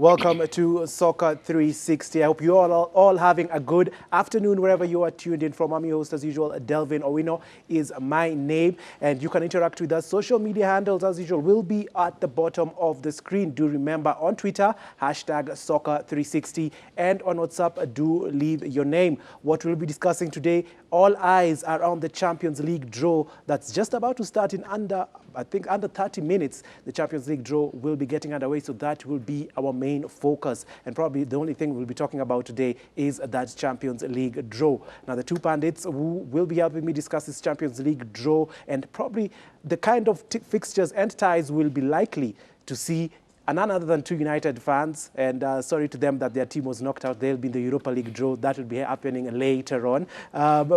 Welcome to Soccer 360. I hope you all having a good afternoon wherever you are tuned in from. I'm your host as usual, Delvin Owino is my name, and you can interact with us. Social media handles as usual will be at the bottom of the screen. Do remember on Twitter, hashtag Soccer 360, and on WhatsApp, do leave your name. What we'll be discussing today, all eyes are on the Champions League draw that's just about to start in under 30 minutes. The Champions League draw will be getting underway, so that will be our main focus. And probably the only thing we'll be talking about today is that Champions League draw. Now, the two pundits who will be helping me discuss this Champions League draw and probably the kind of fixtures and ties we'll be likely to see, and none other than two United fans, and sorry to them that their team was knocked out. They'll be in the Europa League draw. That will be happening later on.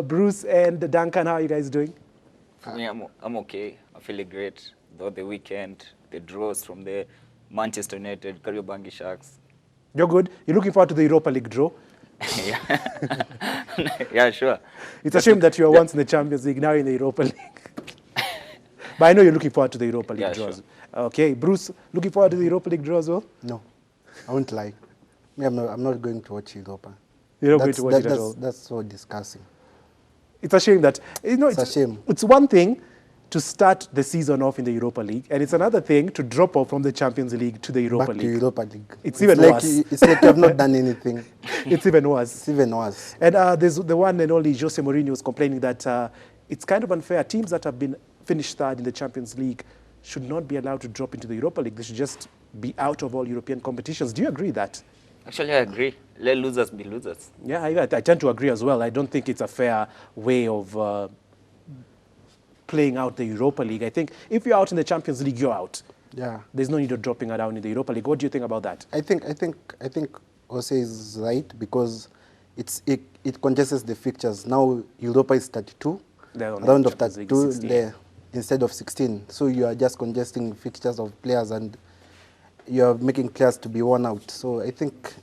Bruce and Duncan, how are you guys doing? Yeah, I'm okay. I'm feeling great. Though the weekend, the draws from the Manchester United, Kariobangi Sharks. You're good? You're looking forward to the Europa League draw? Yeah. Yeah, sure. It's a shame that you were once in the Champions League, now in the Europa League. But I know you're looking forward to the Europa League draws. Sure. Okay, Bruce, looking forward to the Europa League draw as well? No, I won't lie. I'm not going to watch Europa. You're not going to watch it at all? That's so disgusting. It's a shame that, it's a shame. It's one thing to start the season off in the Europa League, and it's another thing to drop off from the Champions League to the Europa League. Back to Europa League. It's even worse. It's like you have not done anything. It's even worse. It's even worse. And there's the one and only Jose Mourinho was complaining that it's kind of unfair. Teams that have been finished third in the Champions League should not be allowed to drop into the Europa League. They should just be out of all European competitions. Do you agree that? Actually, I agree. Let losers be losers. Yeah, I tend to agree as well. I don't think it's a fair way of playing out the Europa League. I think if you're out in the Champions League, you're out. Yeah. There's no need of dropping down in the Europa League. What do you think about that? I think Jose is right because it congests the fixtures. Now Europa is 32, round of 32 there instead of 16. So you are just congesting fixtures of players and you are making players to be worn out. So I think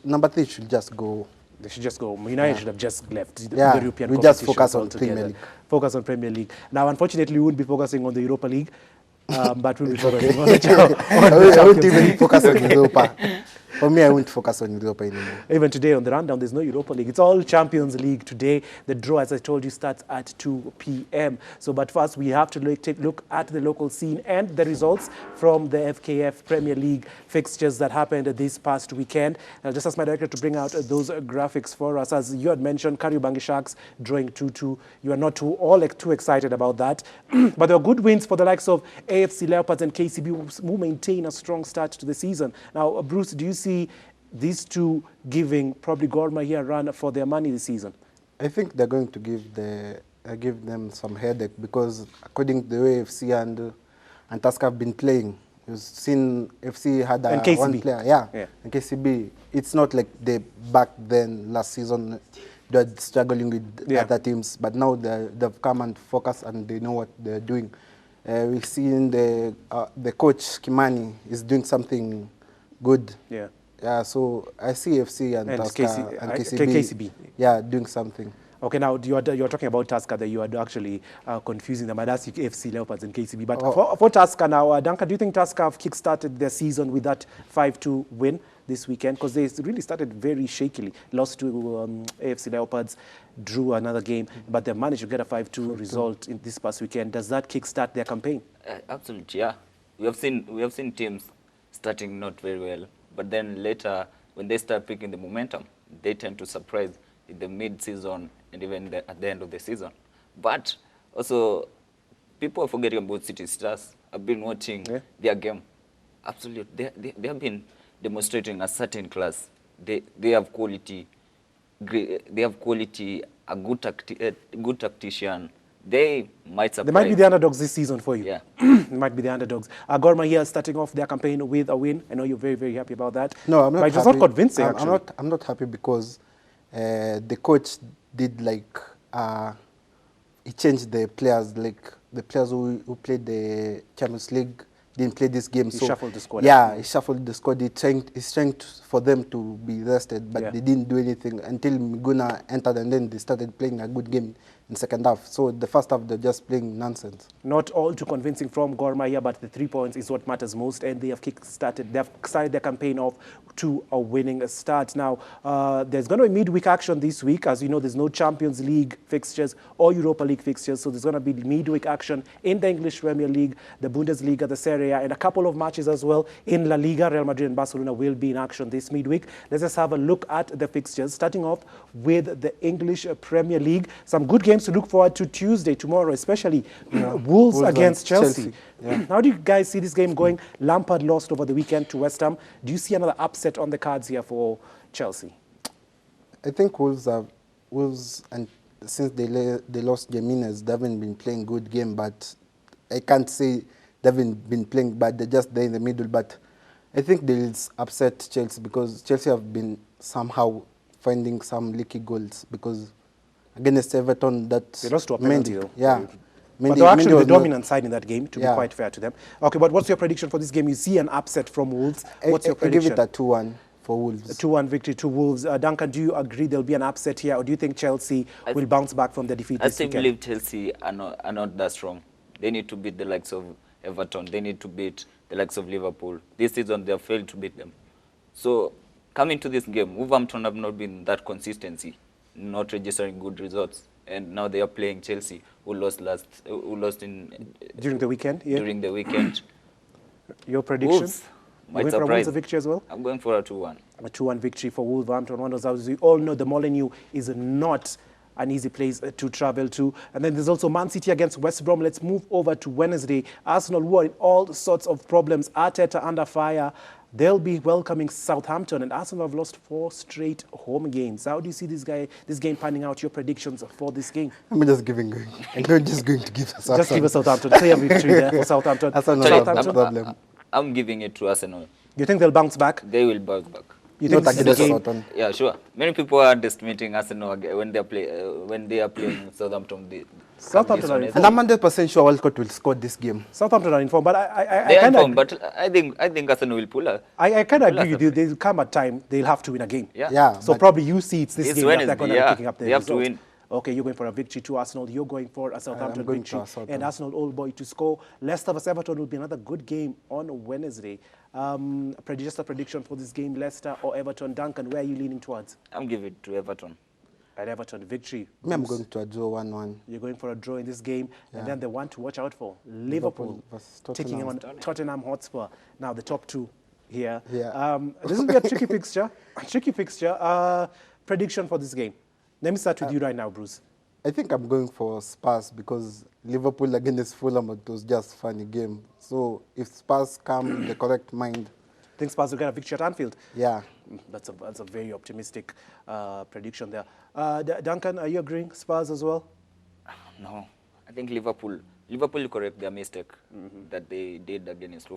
number 3 should just go. They should just go. United should have just left the European we just competitions focus on Premier League. Focus on Premier League. Now, unfortunately, we won't be focusing on the Europa League, but we'll be focusing on the I won't even focus on Europa. For me, I won't focus on Europa anymore. Even today on the rundown, there's no Europa League. It's all Champions League today. The draw, as I told you, starts at 2 p.m. So, but first, we have to take a look at the local scene and the results from the FKF Premier League fixtures that happened this past weekend. I'll just ask my director to bring out those graphics for us. As you had mentioned, Kariobangi Sharks drawing 2-2. You are not too excited about that. But there are good wins for the likes of AFC Leopards and KCB, who maintain a strong start to the season. Now, Bruce, do you see these two giving probably Gor Mahia a run for their money this season? I think they're going to give them some headache because according to the way FC and Tusker have been playing, you've seen FC had one player, and KCB. It's not like they back then last season they were struggling with other teams, but now they've come and focus and they know what they're doing. We've seen the coach Kimani is doing something good. Yeah, so I see FC and Tusker and KCB. Yeah, doing something. Okay, now you're talking about Tusker, that you are actually confusing them. I'd ask you FC Leopards and KCB. But for Tusker now, Duncan, do you think Tusker have kick-started their season with that 5-2 win this weekend? Because they really started very shakily. Lost to AFC Leopards, drew another game, but they managed to get a 5-2 result in this past weekend. Does that kick-start their campaign? Absolutely, yeah. We have seen teams starting not very well, but then later, when they start picking the momentum, they tend to surprise in the mid-season and even at the end of the season. But also, people are forgetting about City Stars. I've been watching their game. Absolutely, they have been demonstrating a certain class. They have quality. They have quality. A good tactician. They might surprise. They might be the underdogs this season for you. Yeah. They might be the underdogs. Gor Mahia starting off their campaign with a win. I know you're very, very happy about that. No, I'm not but happy. It was not convincing, actually. I'm not happy because the coach did he changed the players, like the players who played the Champions League didn't play this game. He so shuffled the squad. Yeah, he shuffled the squad. He's trying for them to be rested, but they didn't do anything until Miguna entered and then they started playing a good game in second half. So the first half, they're just playing nonsense. Not all too convincing from Gor Mahia, but the 3 points is what matters most, and they have started their campaign off to a winning start. Now, there's going to be midweek action this week. As you know, there's no Champions League fixtures or Europa League fixtures, so there's going to be midweek action in the English Premier League, the Bundesliga, the Serie A, and a couple of matches as well in La Liga. Real Madrid and Barcelona will be in action this midweek. Let's just have a look at the fixtures, starting off with the English Premier League. Some good games to look forward to Tuesday, tomorrow, especially Wolves against Chelsea. Yeah. How do you guys see this game going? Lampard lost over the weekend to West Ham. Do you see another upset on the cards here for Chelsea? I think Wolves, and since they lost Jimenez, they haven't been playing good game, but I can't say they haven't been playing bad. They're just there in the middle, but I think they'll upset Chelsea because Chelsea have been somehow finding some leaky goals because against Everton, that they lost to a penalty, though. Yeah. But they're actually the dominant side in that game, to be quite fair to them. Okay, but what's your prediction for this game? You see an upset from Wolves. What's your prediction? I give it a 2-1 for Wolves. A 2-1 victory to Wolves. Duncan, do you agree there'll be an upset here, or do you think Chelsea will bounce back from the defeat this weekend? I believe Chelsea are not that strong. They need to beat the likes of Everton. They need to beat the likes of Liverpool. This season, they have failed to beat them. So, coming to this game, Wolverhampton have not been that consistency, not registering good results. And now they are playing Chelsea, who lost during the weekend. Yeah. During the weekend. Your prediction? Wolves. Going for a Wolves victory as well? I'm going for a 2-1. A 2-1 victory for Wolverhampton. As we all know, the Molineux is not an easy place to travel to. And then there's also Man City against West Brom. Let's move over to Wednesday. Arsenal, who are in all sorts of problems. Arteta under fire. They'll be welcoming Southampton, and Arsenal have lost 4 straight home games. How do you see this game panning out? Your predictions for this game? I'm just giving. I'm just going to give Southampton. Just give us Southampton. Say a victory there for Southampton. Southampton. Problem. I'm giving it to Arsenal. You think they'll bounce back? They will bounce back. You think this is the game? Yeah, sure. Many people are underestimating Arsenal when they are playing Southampton. Southampton are in form. And I'm 100% sure Walcott will score this game. Southampton are in form, but they are in form, but I think Arsenal will pull out. I kind of agree with you. There'll come a time they'll have to win a game. Yeah. So probably you see it's this game Wednesday, that they're going to be picking up their they have results. to win. Okay, you're going for a victory to Arsenal. You're going for a Southampton victory. And Arsenal Old Boy to score. Leicester vs Everton will be another good game on Wednesday. Just a prediction for this game, Leicester or Everton. Duncan, where are you leaning towards? I'm giving it to Everton. At Everton, victory. I'm going to a draw 1-1. You're going for a draw in this game. Yeah. And then the one to watch out for, Liverpool taking on Tottenham Hotspur. Now the top 2 here. Yeah. This will be a tricky fixture. Prediction for this game. Let me start with you right now, Bruce. I think I'm going for Spurs because Liverpool against Fulham, it was just a funny game. So if Spurs come in the correct mind. Think Spurs will get a victory at Anfield? Yeah. That's a very optimistic prediction there. Duncan, are you agreeing? Spurs as well? No. I think Liverpool correct their mistake that they did against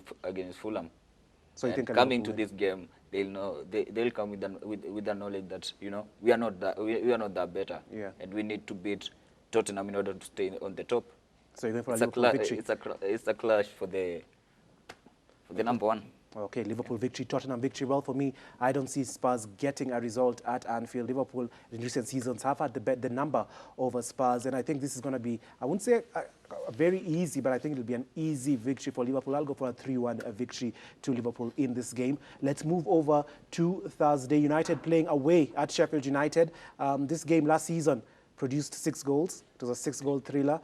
Fulham. So you think coming to this game, they'll come with the knowledge that we are not that better, and we need to beat Tottenham in order to stay on the top. So you're going for a Liverpool victory. It's a clash for the number 1. Okay, Liverpool victory, Tottenham victory. Well, for me, I don't see Spurs getting a result at Anfield. Liverpool in recent seasons have had the number over Spurs, and I think this is going to be, I wouldn't say a very easy, but I think it'll be an easy victory for Liverpool. I'll go for a 3-1 victory to Liverpool in this game. Let's move over to Thursday. United playing away at Sheffield United. This game last season produced 6 goals. It was a 6-goal thriller.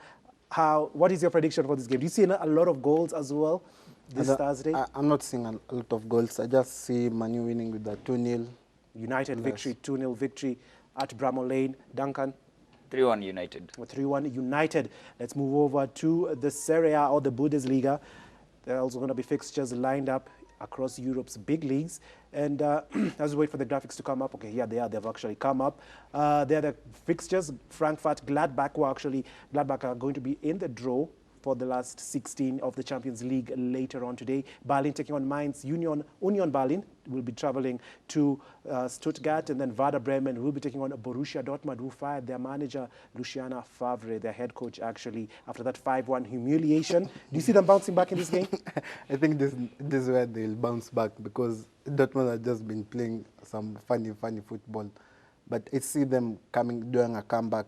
What is your prediction for this game? Do you see a lot of goals as well this Thursday? I'm not seeing a lot of goals. I just see Man U winning with a 2-0. United victory, 2-0 victory at Bramall Lane. Duncan? 3-1 United. 3-1 United. Let's move over to the Serie A or the Bundesliga. There are also going to be fixtures lined up across Europe's big leagues. And as we wait for the graphics to come up, okay, here they are. They've actually come up. They're the fixtures. Frankfurt, Gladbach, Gladbach are going to be in the draw for the last 16 of the Champions League later on today. Berlin taking on Mainz. Union Berlin will be traveling to Stuttgart, and then Werder Bremen will be taking on Borussia Dortmund, who fired their manager, Luciana Favre, their head coach, actually, after that 5-1 humiliation. Do you see them bouncing back in this game? I think this is where they'll bounce back because Dortmund have just been playing some funny football. But I see them doing a comeback.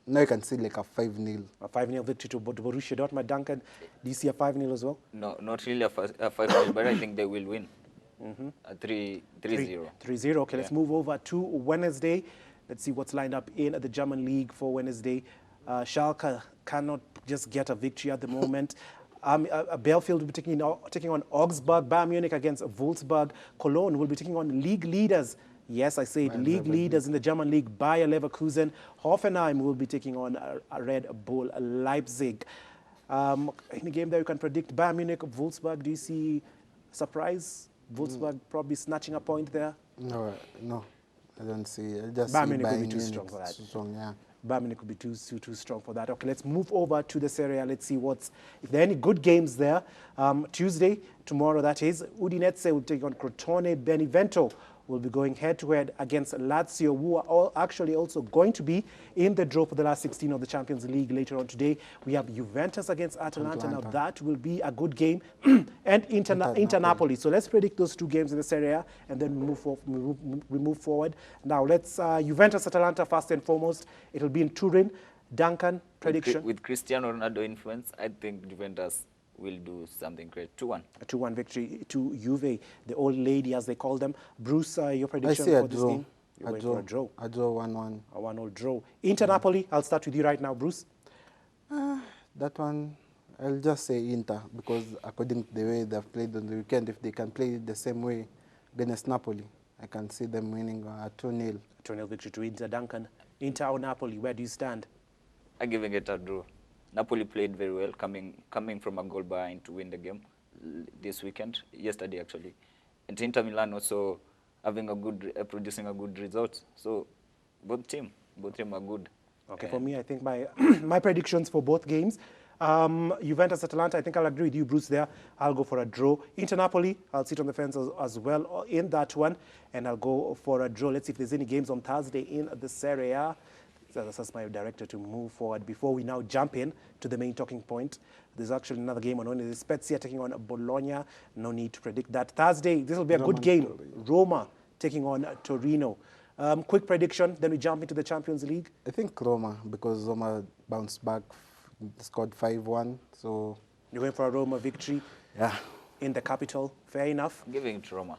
Now you can see like a 5-0. A 5-0 victory to Borussia Dortmund. Duncan, do you see a 5-0 as well? No, not really a 5-0, but I think they will win. A 3-0. 3-0. Okay, let's move over to Wednesday. Let's see what's lined up in the German league for Wednesday. Schalke cannot just get a victory at the moment. Bielefeld will be taking on Augsburg. Bayern Munich against Wolfsburg. Cologne will be taking on league leaders. Yes, I said league leaders in the German league, Bayer Leverkusen. Hoffenheim will be taking on Red Bull Leipzig. Any game there you can predict? Bayern Munich, Wolfsburg, do you see surprise? Wolfsburg probably snatching a point there? No, I don't see. I just Bayern see Munich will be Bayern too Munich strong for that. strong, yeah. Bayern Munich could be too strong for that. Okay, let's move over to the Serie A. Let's see if there are any good games there. Tuesday, tomorrow that is, Udinese will take on Crotone. Benevento will be going head-to-head against Lazio, who are actually also going to be in the draw for the last 16 of the Champions League later on today. We have Juventus against Atalanta. Now that will be a good game. And Inter Napoli. So let's predict those two games in the Serie A and then we move forward. Now let's Juventus-Atalanta first and foremost. It'll be in Turin. Duncan, prediction? With Cristiano Ronaldo influence, I think Juventus will do something great. 2-1. A 2-1 victory to Juve, the old lady as they call them. Bruce, your prediction for this game? You're going for a draw. A draw 1-1. A 1-0 draw. Inter Napoli, I'll start with you right now, Bruce. That one, I'll just say Inter, because according to the way they've played on the weekend, if they can play the same way against Napoli, I can see them winning a 2-0. 2-0 victory to Inter. Duncan, Inter or Napoli, where do you stand? I'm giving it a draw. Napoli played very well, coming from a goal behind to win the game yesterday actually. And Inter Milan also having producing a good result. So both team are good. Okay, for me, I think my predictions for both games, Juventus-Atalanta, I think I'll agree with you, Bruce, there. I'll go for a draw. Inter Napoli, I'll sit on the fence as well in that one, and I'll go for a draw. Let's see if there's any games on Thursday in the Serie A. That's my director to move forward. Before we now jump in to the main talking point, there's actually another game on Wednesday. Spezia taking on Bologna. No need to predict that. Thursday, this will be a good game. Roma taking on Torino. Quick prediction, then we jump into the Champions League. I think Roma, because Roma bounced back, scored 5-1. So you're going for a Roma victory? Yeah. In the capital, fair enough. Giving it to Roma.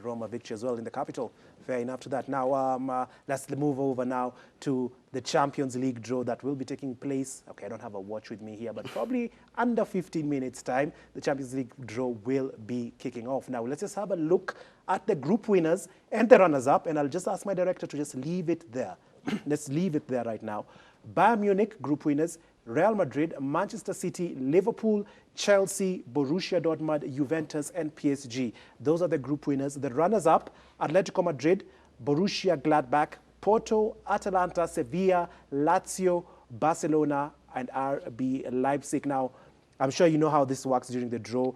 Roma victory as well in the capital. Fair enough to that. Now, let's move over now to the Champions League draw that will be taking place. Okay, I don't have a watch with me here, but probably under 15 minutes' time, the Champions League draw will be kicking off. Now, let's just have a look at the group winners and the runners-up, and I'll just ask my director to just leave it there. Let's leave it there right now. Bayern Munich, group winners, Real Madrid, Manchester City, Liverpool, Chelsea, Borussia Dortmund, Juventus, and PSG. Those are the group winners. The runners-up, Atletico Madrid, Borussia Gladbach, Porto, Atalanta, Sevilla, Lazio, Barcelona, and RB Leipzig. Now, I'm sure you know how this works during the draw.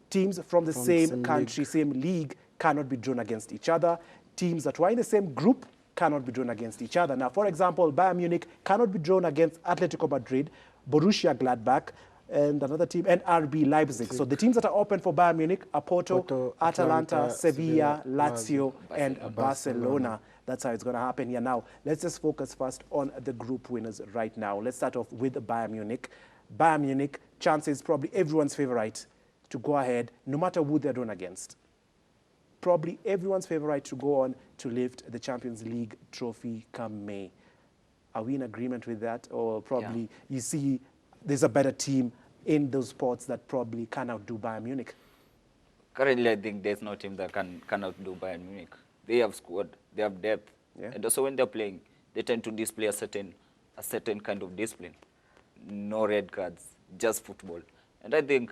Teams from the same country, same league, cannot be drawn against each other. Teams that were in the same group cannot be drawn against each other. Now, for example, Bayern Munich cannot be drawn against Atletico Madrid, Borussia Gladbach, and another team, and RB Leipzig. So the teams that are open for Bayern Munich are Porto, Atalanta, Sevilla, Lazio, and Barcelona. That's how it's going to happen here. Now, let's just focus first on the group winners right now. Let's start off with Bayern Munich. Bayern Munich, chances probably everyone's favorite to go ahead, no matter who they're drawn against. Probably everyone's favorite to go on to lift the Champions League trophy come May. Are we in agreement with that? Or probably you see there's a better team in those spots that probably can outdo Bayern Munich? Currently, I think there's no team that can outdo Bayern Munich. They have squad, they have depth. Yeah. And also when they're playing, they tend to display a certain kind of discipline. No red cards, just football. And I think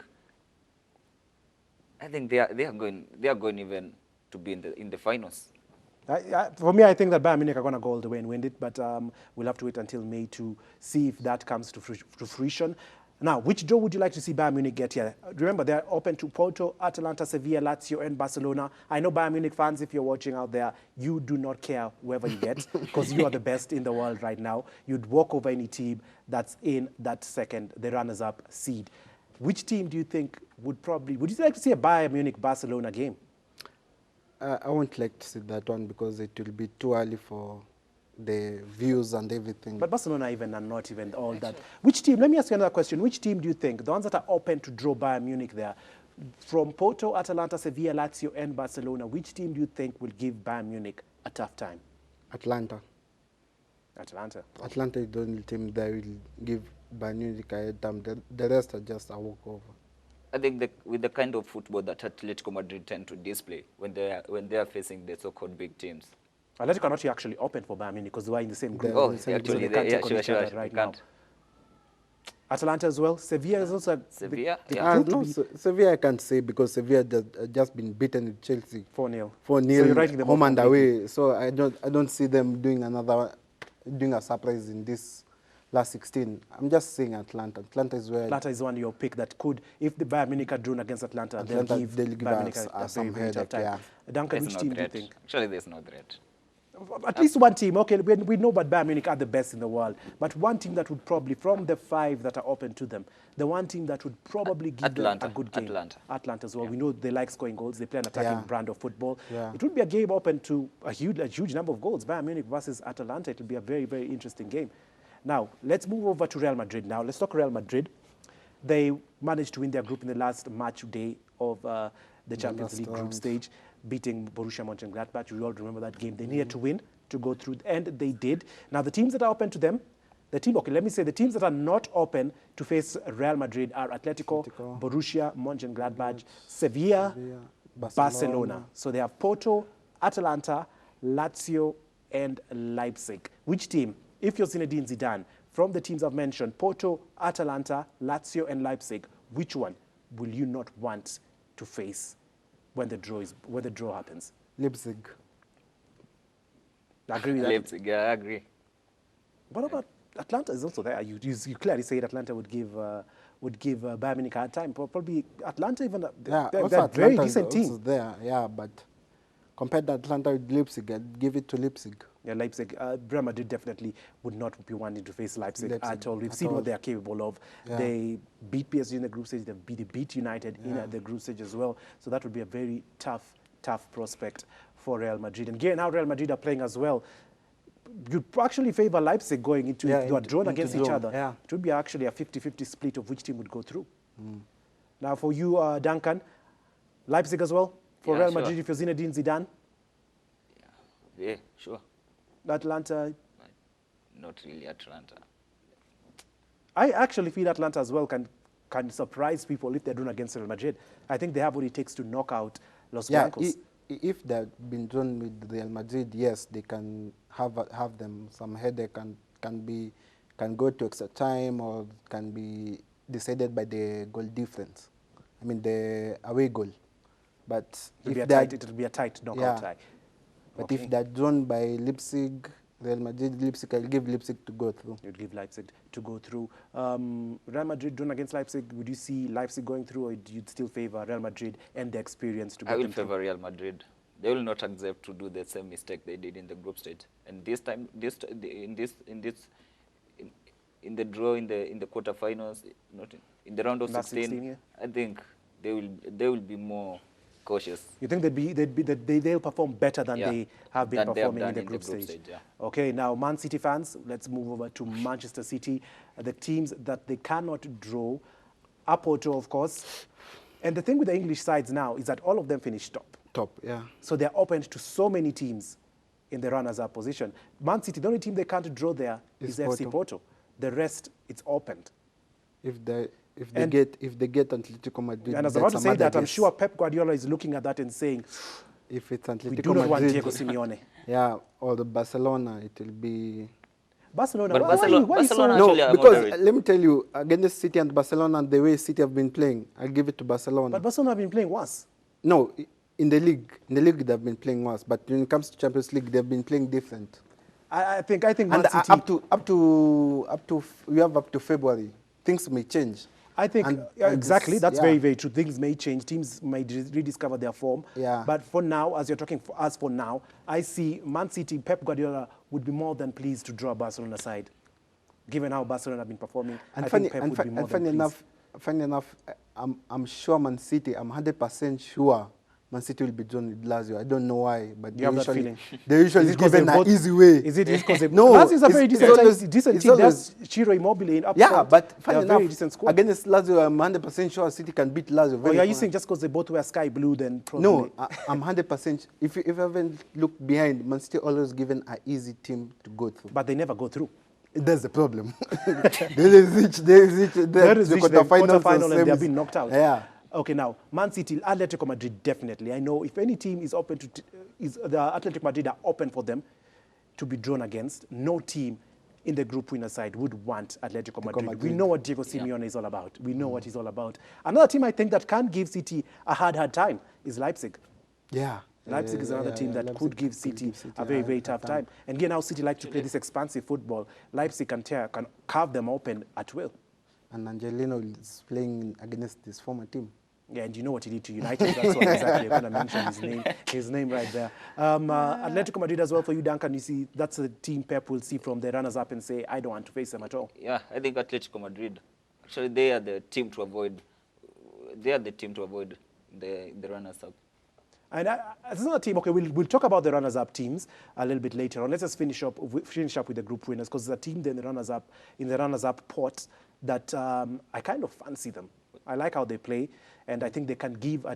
they are going even to be in the finals. For me, I think that Bayern Munich are going to go all the way and win it, but we'll have to wait until May to see if that comes to fruition. Now, which draw would you like to see Bayern Munich get here? Remember, they're open to Porto, Atalanta, Sevilla, Lazio, and Barcelona. I know Bayern Munich fans, if you're watching out there, you do not care whoever you get because you are the best in the world right now. You'd walk over any team that's in that second, the runners-up seed. Which team do you think would you like to see a Bayern Munich-Barcelona game? I won't like to see that one because it will be too early for the views and everything. But Barcelona even are not even all that. Which team, let me ask you another question. Which team do you think, the ones that are open to draw Bayern Munich there, from Porto, Atalanta, Sevilla, Lazio, and Barcelona, which team do you think will give Bayern Munich a tough time? Atlanta. Atlanta. Atlanta is the only team that will give Bayern Munich a hard time. The rest are just a walkover. I think with the kind of football that Atletico Madrid tend to display when they are facing the so-called big teams. Atletico are not actually open for Bayern Munich because they are in the same group. Oh, so actually, they can't take on each other sure, right they now. can't. Atalanta as well. Sevilla is also Sevilla, No, Sevilla I can't say because Sevilla just been beaten with Chelsea 4-0. 4-0 So you're writing them home off and completely. away. So I don't see them doing a surprise in this last 16. I'm just saying Atlanta. Atlanta is where Atlanta is one your pick that could, if the Bayern Munich are drawn against Atlanta, they'll give Bayern Munich a very, very tough time. Duncan, which team do you think? Actually, there's no threat. At least one team. Okay, we know that Bayern Munich are the best in the world, but one team that would probably, from the 5 that are open to them, the one team that would probably give them a good game. Atlanta as well. Yeah. We know they like scoring goals. They play an attacking brand of football. Yeah. It would be a game open to a huge number of goals. Bayern Munich versus Atalanta. It will be a very, very interesting game. Now, let's move over to Real Madrid now. Let's talk Real Madrid. They managed to win their group in the last match day of the Champions League group stage, beating Borussia Monchengladbach. You all remember that game. They needed to win to go through, and they did. Now, the teams that are open to them, the teams that are not open to face Real Madrid are Atletico, Borussia Monchengladbach, Sevilla, Barcelona. So they have Porto, Atalanta, Lazio, and Leipzig. Which team, if you're Zinedine Zidane, from the teams I've mentioned, Porto, Atalanta, Lazio, and Leipzig, which one will you not want to face when the draw happens? Leipzig. I agree with that. Leipzig, yeah, I agree. What about Atlanta? Is also there. You clearly said Atlanta would give Bayern Munich a hard time. Probably Atlanta even they're a very decent team. There, yeah, but compared to Atlanta with Leipzig, I'd give it to Leipzig. Yeah, Leipzig. Real Madrid definitely would not be wanting to face Leipzig at all. We've seen what they are capable of. Yeah. They beat PSG in the group stage. They beat United in the group stage as well. So that would be a very tough prospect for Real Madrid. And given how Real Madrid are playing as well, you'd actually favor Leipzig going into you are drawn against each other. Yeah. It would be actually a 50-50 split of which team would go through. Now for you, Duncan, Leipzig as well? For Real Madrid, if you're Zinedine Zidane? Yeah, sure. Atlanta? Not really Atlanta. I actually feel Atlanta as well can surprise people if they're drawn against Real Madrid. I think they have what it takes to knock out Los Blancos. If they've been drawn with Real Madrid, yes, they can have them some headache and can go to extra time or can be decided by the goal difference. I mean the away goal. But it'll be a tight knockout tie. But if they're drawn by Leipzig, Real Madrid, Leipzig, I'll give Leipzig to go through. You'd give Leipzig to go through. Real Madrid drawn against Leipzig, would you see Leipzig going through, or you'd still favor Real Madrid and the experience to go through? I will favor Real Madrid. They will not accept to do the same mistake they did in the group stage. And this time, in the draw in the quarterfinals, not in the round of 16, I think they will be more cautious. You think they'll perform better than they have been performing in the group stage? Yeah. Okay, now Man City fans, let's move over to Manchester City. The teams that they cannot draw are Porto, of course. And the thing with the English sides now is that all of them finish top. Yeah. So they're open to so many teams in the runners-up position. Man City, the only team they can't draw there is FC Porto. The rest, it's opened. If they get Atletico Madrid, and I was about to say that, I'm sure Pep Guardiola is looking at that and saying, if it's Atletico we do not Madrid, want Diego Simeone. Yeah, or the Barcelona, it will be... Barcelona, but Barcelona no, because let me tell you, against City and Barcelona and the way City have been playing, I'll give it to Barcelona. But Barcelona have been playing worse. No, in the league they've been playing worse. But when it comes to Champions League, they've been playing different. I think Man City... up to we have up to February, things may change. I think exactly. That's very, very true. Things may change. Teams may rediscover their form. Yeah. But for now, as you're talking for now, I see Man City, Pep Guardiola would be more than pleased to draw Barcelona side, given how Barcelona have been performing. And I think Pep would be more than pleased. Funny enough, I'm sure Man City. I'm 100% sure Man City will be drawn with Lazio. I don't know why, but You have that feeling? they usually Is it 'cause given they an both- easy way. Is it because they... No, Lazio is a it's- very it's decent always- decent it's team. always- That's Ciro Immobile in up Yeah, front. but They're funny a very enough, decent squad. against Lazio, I'm 100% sure City can beat Lazio. Oh, very yeah, you fast. saying just because they both wear sky blue, then probably... No, I'm 100%. If you haven't looked behind, Man City always given an easy team to go through. But they never go through. That's the problem. They reach the quarterfinals and they have been knocked out. Yeah. Okay, now, Man City, Atletico Madrid, definitely. I know if any team is open to... the Atletico Madrid are open for them to be drawn against. No team in the group winner side would want Atletico Madrid. We know what Diego Simeone is all about. We know what he's all about. Another team I think that can give City a hard time is Leipzig. Yeah. Leipzig is another team that Leipzig could give City a very, very tough time. And again, how City like to play this expansive football, Leipzig can carve them open at will. And Angelino is playing against this former team. Yeah, and you know what he did to United. That's what exactly I'm going to mention his name right there. Atletico Madrid as well for you, Duncan. You see, that's a team Pep will see from the runners-up and say, I don't want to face them at all. Yeah, I think Atletico Madrid, actually they are the team to avoid. They are the team to avoid the runners-up. And it's not a team. Okay, we'll talk about the runners-up teams a little bit later on. Let's just finish up with the group winners, because it's a team in the runners-up pot that I kind of fancy them. I like how they play, and I think they can give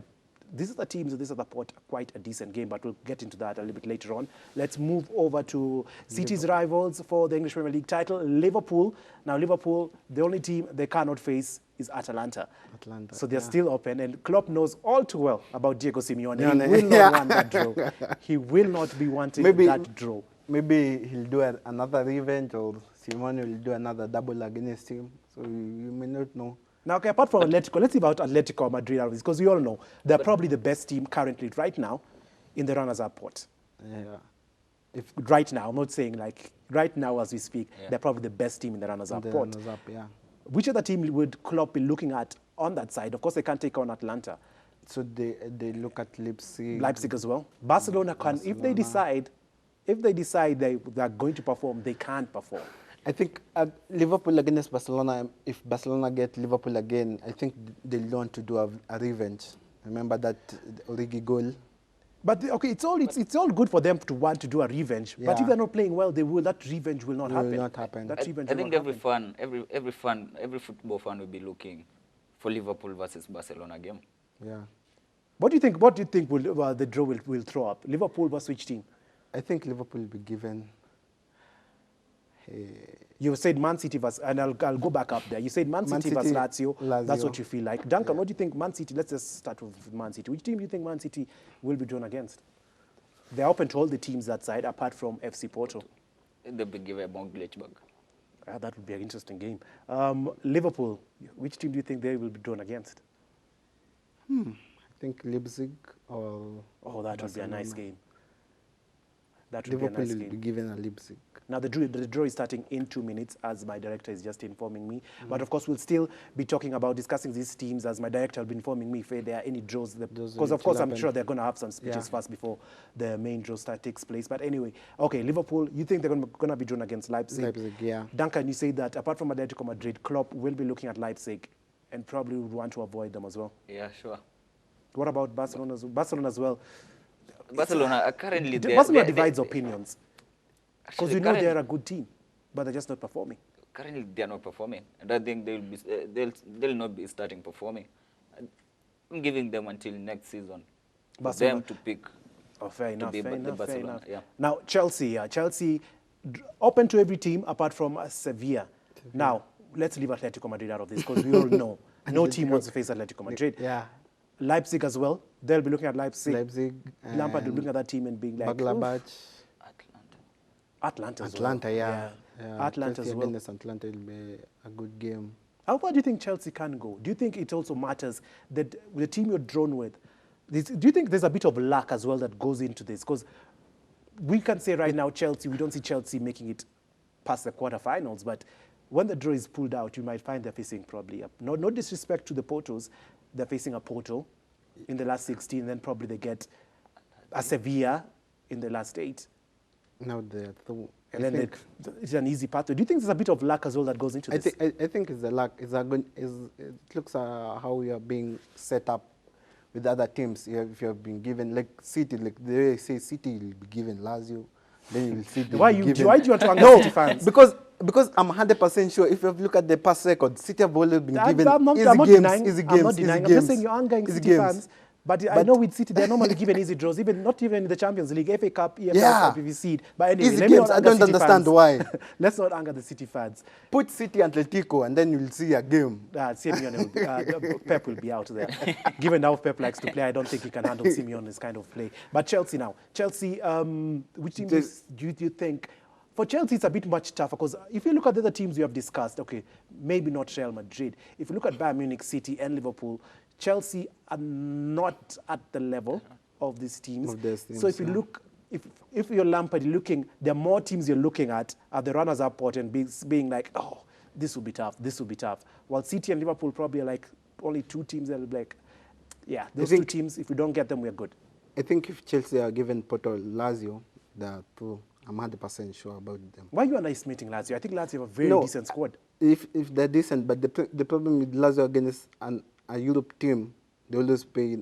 this is the teams in this other pot quite a decent game, but we'll get into that a little bit later on. Let's move over to City's rivals for the English Premier League title, Liverpool. Now, Liverpool, the only team they cannot face is Atalanta. So they're still open, and Klopp knows all too well about Diego Simeone. He will not want that draw. He will not be wanting that draw. Maybe he'll do another revenge, or Simeone will do another double against him. So you may not know. Now, okay, apart from Atletico, let's see about Atletico Madrid, because we all know they're probably the best team currently right now in the runners-up pot. Yeah. Right now, I'm not saying like right now as we speak, they're probably the best team in the runners-up pot. Runners-up, yeah. Which other team would Klopp be looking at on that side? Of course, they can't take on Atlanta. So they look at Leipzig. Leipzig as well. Barcelona can, if they decide they're going to perform, they can perform. I think Liverpool against Barcelona, if Barcelona get Liverpool again, I think they'll want to do a revenge. Remember that Origi goal? But okay, it's all good for them to want to do a revenge. Yeah. But if they're not playing well, that revenge will not happen. Will not happen. I think every football fan will be looking for Liverpool versus Barcelona game. Yeah. What do you think the draw will throw up? Liverpool versus which team? I think Liverpool will be given. You said Man City versus, and I'll go back up there. You said Man City versus Lazio. That's what you feel like. Duncan, what do you think Man City, let's just start with Man City. Which team do you think Man City will be drawn against? They're open to all the teams that side, apart from FC Porto. They'll be given Monchengladbach. That would be an interesting game. Liverpool, which team do you think they will be drawn against? I think Leipzig or... Oh, that would be a nice game. That would Liverpool be a nice game. will be given a Leipzig. Now, the draw is starting in 2 minutes, as my director is just informing me. But, of course, we'll still be discussing these teams, as my director will be informing me if there are any draws. Because, of course, I'm sure they're going to have some speeches first before the main draw takes place. But anyway, okay, Liverpool, you think they're going to be drawn against Leipzig? Leipzig, yeah. Duncan, you say that apart from Atletico Madrid, Klopp will be looking at Leipzig and probably would want to avoid them as well. Yeah, sure. What about Barcelona as well? Barcelona currently... Barcelona divides opinions. Because we know they're a good team, but they're just not performing. Currently, they're not performing, and I think they'll not be starting performing. I'm giving them until next season for them to pick. Oh, fair enough. Yeah. Now, Chelsea open to every team apart from Sevilla. Now, let's leave Atletico Madrid out of this, because we all know no team wants to face Atletico Madrid. Yeah. Leipzig as well. They'll be looking at Leipzig. Lampard will be looking at that team and being like, Atlanta as well. Yeah. Atlanta as well. Atlanta will be a good game. How far do you think Chelsea can go? Do you think it also matters that the team you're drawn with, do you think there's a bit of luck as well that goes into this? Because we can say right now Chelsea, we don't see Chelsea making it past the quarterfinals, but when the draw is pulled out, you might find they're facing probably, no disrespect to the Portos, they're facing a Porto in the last 16, then probably they get a Sevilla in the last 8. Now they're through. And then it's an easy pathway. Do you think there's a bit of luck as well that goes into this? I think it's the luck. It looks how we are being set up. with other teams. If you have been given, like City, like the way I say City will be given Lazio, then you will see Why do you want to anger City fans? Because I'm 100% sure if you look at the past record, City have always been given I'm not easy games. I'm just saying you're angering City fans. But I know with City, they're normally given easy draws, not even in the Champions League, FA Cup, EFL Cup, PVC. But anyway, easy games, I don't understand why. Let's not anger the City fans. Put City and Atletico, and then you'll see a game. Pep will be out there. Given how Pep likes to play, I don't think he can handle Simeone's kind of play. But Chelsea now. Chelsea, which team do you think... For Chelsea, it's a bit much tougher because if you look at the other teams we have discussed, okay, maybe not Real Madrid. If you look at Bayern Munich, City, and Liverpool, Chelsea are not at the level of these teams. So if you look, if you're Lampard looking, there are more teams you're looking at the runners-up pot and being like, oh, this will be tough, this will be tough. While City and Liverpool probably are like only two teams that will be like, yeah, those two teams, if we don't get them, we're good. I think if Chelsea are given Porto Lazio, they're two. I'm 100% sure about them. Why are you underestimating Lazio? I think Lazio have a very decent squad. If they're decent, but the problem with Lazio against a Europe team, they always play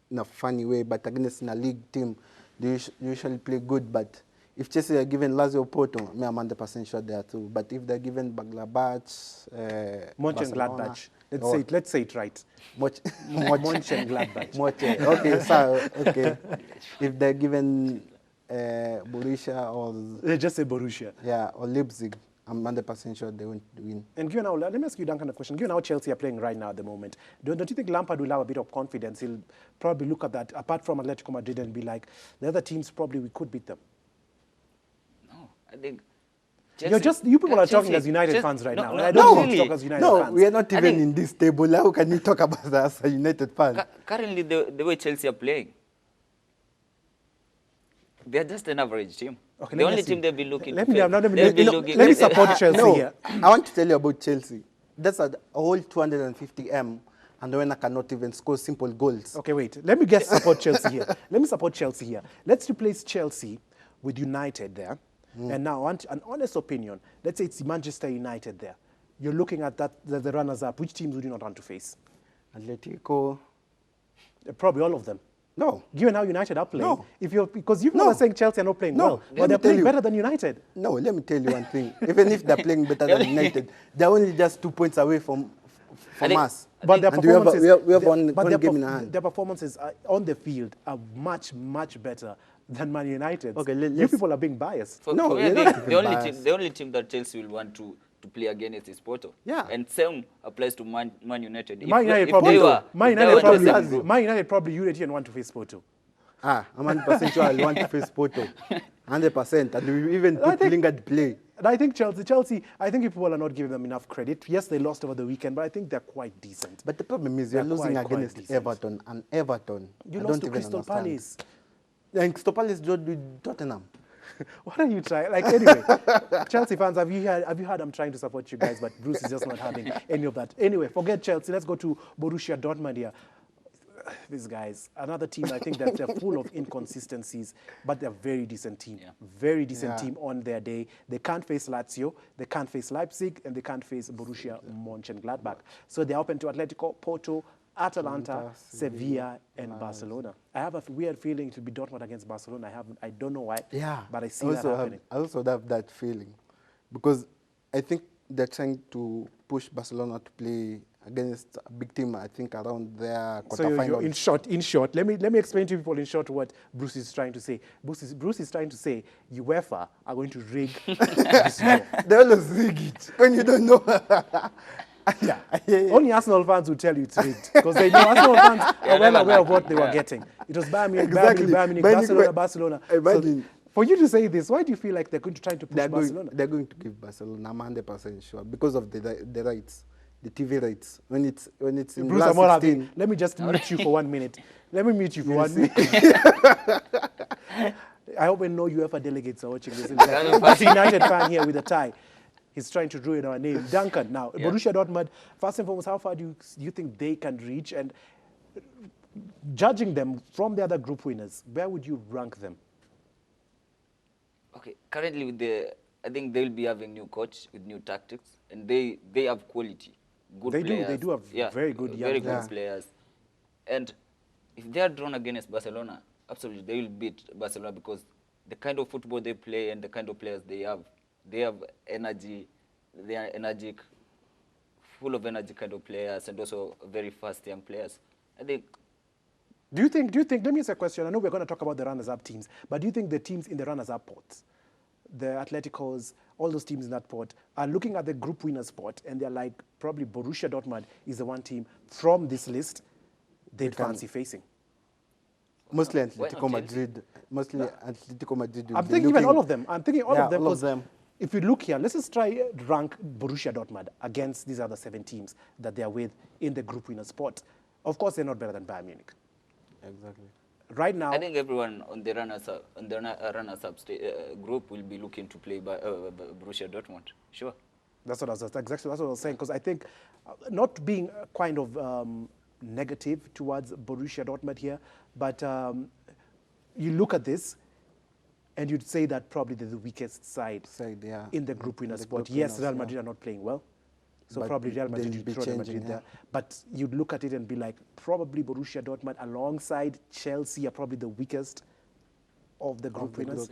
in a funny way, but against a league team, they usually play good. But if Chelsea are given Lazio Porto, I'm 100% sure they are too. But if they're given Monchengladbach, Monchengladbach. Let's say it right. Monchengladbach. Okay, so okay. If they're given Borussia or... Just say Borussia. Yeah, or Leipzig. I'm 100% sure they won't win. And given how, let me ask you, Duncan, a question. Given how Chelsea are playing right now at the moment, don't you think Lampard will have a bit of confidence? He'll probably look at that, apart from Atletico Madrid, and be like, the other teams probably we could beat them. No, I think... Chelsea, you people are talking as United fans right now. I don't want to talk as United fans. No, we are not even in this table. How can you talk about us as a United fan? Currently, the way Chelsea are playing, they are just an average team. Okay, the only team they'll be looking let me support Chelsea here. I want to tell you about Chelsea. That's a whole 250M, and when I cannot even score simple goals. Okay, wait. Let me support Chelsea here. Let me support Chelsea here. Let's replace Chelsea with United there. And now, I want an honest opinion. Let's say it's Manchester United there. You're looking at that the runners-up. Which teams would you not want to face? Atletico. Probably all of them. No. Given how United are playing. No. Because you were saying Chelsea are not playing well, but they're playing better than United. No, let me tell you one thing. Even if they're playing better than United, they're only just 2 points away from us. But their performances, we have one game in hand. Their performances on the field are much, much better than Man United. Okay, you people are being biased. The only team that Chelsea will want to play against is Porto. Yeah. And same applies to Man United. Man United probably Unity and want to face Porto. I'm 100% sure I'll want to face Porto. 100%. And we even put Lingard play. And I think Chelsea, I think people are not giving them enough credit. Yes, they lost over the weekend, but I think they're quite decent. But the problem is you're losing against Everton. And Everton, you lost to Crystal Palace. And Crystal Palace drew with Tottenham. What are you trying? Like, anyway, Chelsea fans, have you heard I'm trying to support you guys, but Bruce is just not having any of that. Anyway, forget Chelsea. Let's go to Borussia Dortmund here. These guys, another team, I think that they're full of inconsistencies, but they're a very decent team. Yeah. Very decent team on their day. They can't face Lazio, they can't face Leipzig, and they can't face Borussia Monchengladbach. So they're open to Atletico, Porto, Atalanta, Sevilla, and Barcelona. I have a weird feeling it will be Dortmund against Barcelona. I don't know why, but I see that happening. I also have that feeling because I think they're trying to push Barcelona to play against a big team, I think, around their quarterfinals. So in short, let me explain to people in short what Bruce is trying to say. Bruce is trying to say UEFA are going to rig this draw. They always rig it when you don't know. Yeah. Only Arsenal fans will tell you it's rigged because they know Arsenal fans are well aware of what they were getting. It was Bayern Munich, Barcelona. Imagine. So for you to say this, why do you feel like they're going to try to push Barcelona? They're going to give Barcelona, I'm 100% sure, because of the rights, the TV rights. When it's in Bruce, last 16. Let me just mute you for 1 minute. Let me mute you for 1 minute. I hope no UEFA delegates are watching this. There's a United fan here with a tie. He's trying to ruin our name. Duncan, now, Borussia Dortmund, first and foremost, how far do you think they can reach? And judging them from the other group winners, where would you rank them? Okay, currently I think they'll be having new coach with new tactics, and they have quality, good players. They do have very good young players. And if they are drawn against Barcelona, absolutely they will beat Barcelona because the kind of football they play and the kind of players they have energy, they are energetic, full of energy kind of players, and also very fast young players. I think. Do you think, let me ask a question. I know we're going to talk about the runners-up teams, but do you think the teams in the runners-up pots, the Atleticos, all those teams in that pot, are looking at the group winners pot and they're like, probably Borussia Dortmund is the one team from this list they'd fancy facing? Mostly Atletico Madrid. Mostly Atletico Madrid. I'm thinking even all of them. I'm thinking all of them. All of them. If you look here, let's just try rank Borussia Dortmund against these other 7 teams that they are with in the group winners pot. Of course, they're not better than Bayern Munich. Exactly. Right now, I think everyone on the runners-up group will be looking to play by Borussia Dortmund. Sure. That's what I was exactly what I was saying. Because I think, not being kind of negative towards Borussia Dortmund here, but you look at this, and you'd say that probably they're the weakest side yeah. in the group winners spot. group Yes, winners, Real Madrid are not playing well. So but probably Real Madrid, they'll be you'd throw Real changing, Madrid yeah. there. But you'd look at it and be like, probably Borussia Dortmund alongside Chelsea are probably the weakest of the group winners.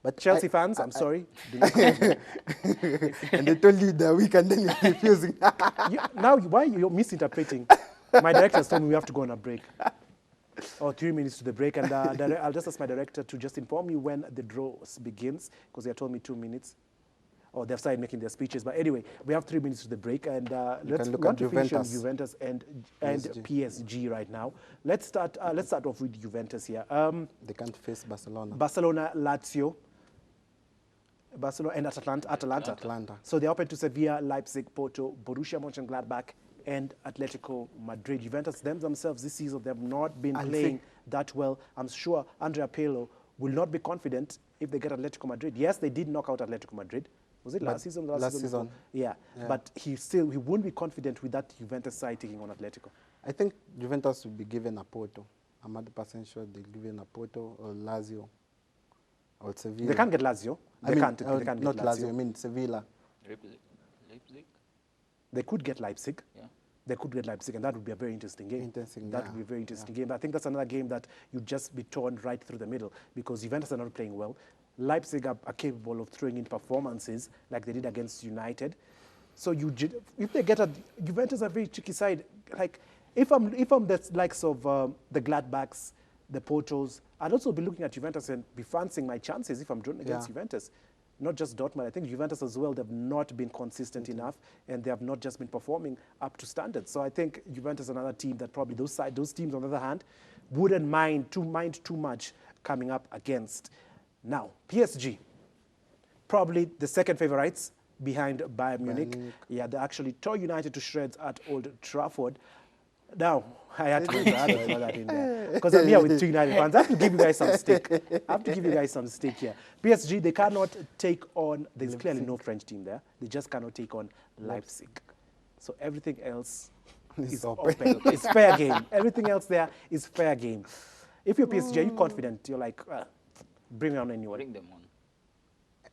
But Chelsea fans, I'm sorry. And they told you they're weak and then you're refusing. Now, why you're misinterpreting? My director told me we have to go on a break. 3 minutes to the break. And I'll just ask my director to just inform me when the draw begins, because they told me 2 minutes. They've started making their speeches. But anyway, we have 3 minutes to the break. And let's finish on Juventus and PSG right now. Let's start off with Juventus here. They can't face Barcelona. Barcelona, Lazio. Barcelona and Atalanta. So they're open to Sevilla, Leipzig, Porto, Borussia Monchengladbach, and Atletico Madrid. Juventus themselves this season, they have not been playing that well. I'm sure Andrea Pirlo will not be confident if they get Atletico Madrid. Yes, they did knock out Atletico Madrid. Was it last season? Last season. Yeah, but he won't be confident with that Juventus side taking on Atletico. I think Juventus will be given a Porto. I'm 100% sure they'll give in a Porto or Lazio or Sevilla. They can't get Lazio. They can't get not Lazio. I mean Sevilla. Leipzig? They could get Leipzig. Yeah. They could get Leipzig, and that would be a very interesting game. That would be a very interesting game. I think that's another game that you'd just be torn right through the middle because Juventus are not playing well. Leipzig are capable of throwing in performances like they did against United. So if they get Juventus are a very tricky side. Like if I'm the likes of the Gladbachs, the Portos, I'd also be looking at Juventus and be fancying my chances if I'm drawn against Juventus. Not just Dortmund. I think Juventus as well, they've not been consistent enough and they have not just been performing up to standard. So I think Juventus is another team that probably those teams, on the other hand, wouldn't mind too much coming up against. Now, PSG, probably the second favorites behind Bayern Munich. Yeah, they actually tore United to shreds at Old Trafford. Now, I had to throw that in there. Because I'm here with 2 United fans. I have to give you guys some stick. Here. PSG, they cannot take on, there's clearly no French team there. They just cannot take on Leipzig. So everything else is open. It's fair game. Everything else there is fair game. If you're PSG, are you confident? You're like, bring on anyone. Bring them on.